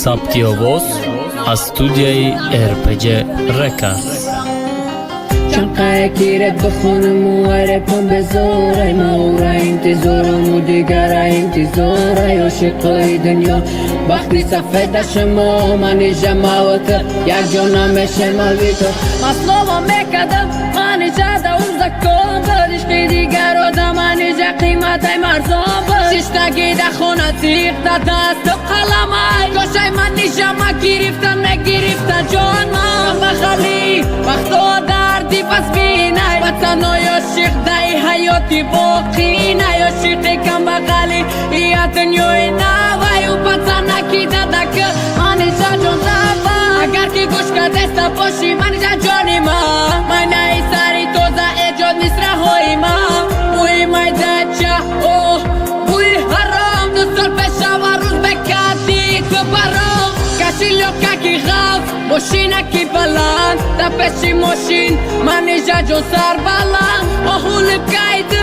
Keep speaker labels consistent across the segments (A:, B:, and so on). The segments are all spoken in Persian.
A: Сабтиовоз аз студияи RPG Records.
B: چنقه کیرت بخونم و عرفم بزاره مورا انتظارم و دیگر انتظاره عاشقای دنیا وقتی سفید شما منی جماعت یک جانم شما بیتو مصلوبا میکدم منی جاده و زکام برشقی دیگر آدم منی جا قیمت های مرزان بر ششتگی ده خونه تیغ ده دست و قلم های گوشه منی جمع گرفتن نگرفتن جان من بخالی وقتا دردی پس بینای وطن و عاشق دای حیاتی باقی نه عاشقی کم بغلی یا دنیای نوای و پتنکی دادک منی جا جان زبا اگر که گوش که دستا باشی منی جا جانی ما من ای سری توزا ایجاد نیست رهایی ما بوی مای دچه اوه بوی حرام دو سال پیش و روز بکردی تو برام کشی لوکا کی غاف ماشینه کی بلند تا پیشی ماشین منی جا جان سر بلند آهول بگید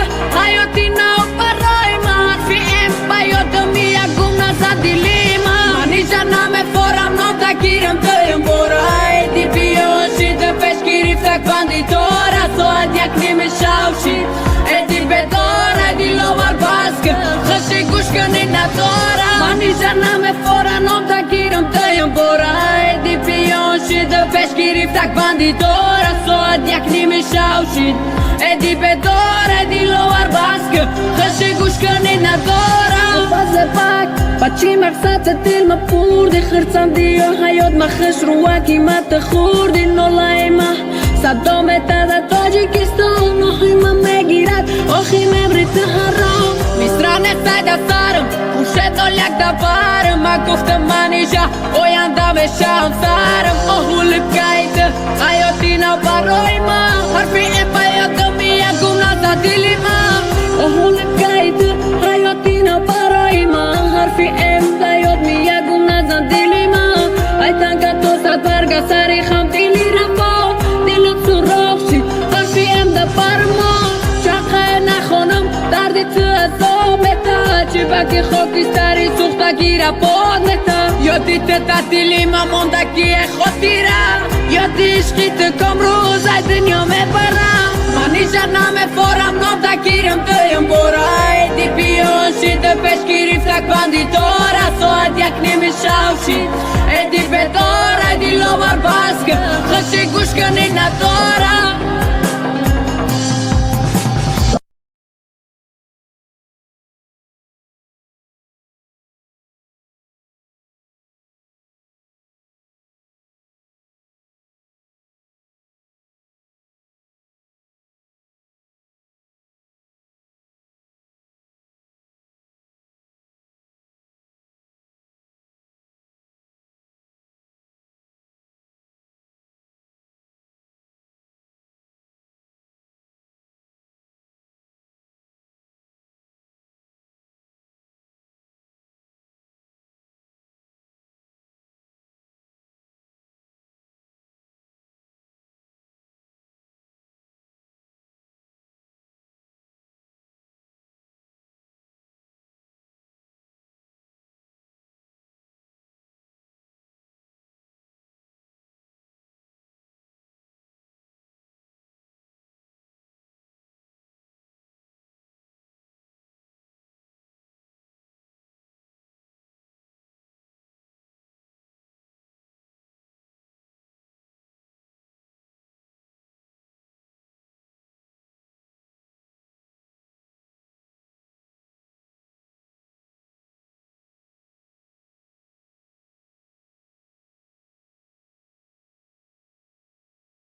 B: حیاتی نو برای من فی ام بیادم یا گم نزد دیلی منی جا نمیفورم نام تا گیرم دایم برای دی بیاشی تا پیش گرفتک بندی داره ساعت یک نیمه شوشید ایدی بداره دی لوار باسک خشی گوش کنی نداره منی جا نمیفورم نام تا گیرم دایم برای دی بیاشی تا پیش گرفتک بندی داره ساعت یک نیمه شوشید ایدی بداره دی لوار باسک خشی گوش کنی نداره فازه پاک بچی مقصد دل ما پوردی خرڅاندی و حیات ما خش رو قیمت خوردی نولای ما صدام تا تاجیکستان نوحی ما میگیرد آخی مبریت حرام میسرانه سایده سرم خوشه دول یک دبارم ما گفتم منی جا اوینده بشم سرم آهول بگیده حیاتی نو برای ما حرفی ای بیادم یا گم نزد دلی ما آهول بگیده حیاتی نو برای ما حرفی ام بیاد میگه گم نزن دلی ما ای تنگا تو سد برگه سری خم دلی رفا دلم سراخ شید حرفی ام ده بر ما چقه نخونم دردی تو ازامتا چی بکی خاکستری سوخته گیره بادنتا یادی تا دلی ما موندگی خاطیره یادی عشقی تو کم روز ای دنیا میبرم منی جا نمیفورم نام تا گیرم دایم برای دی بیاشی ده پیش گرفتک بندی داره ساعت یک نیمه شوشید ایدی بداره دی لوار باسک خشی گوش کنی نداره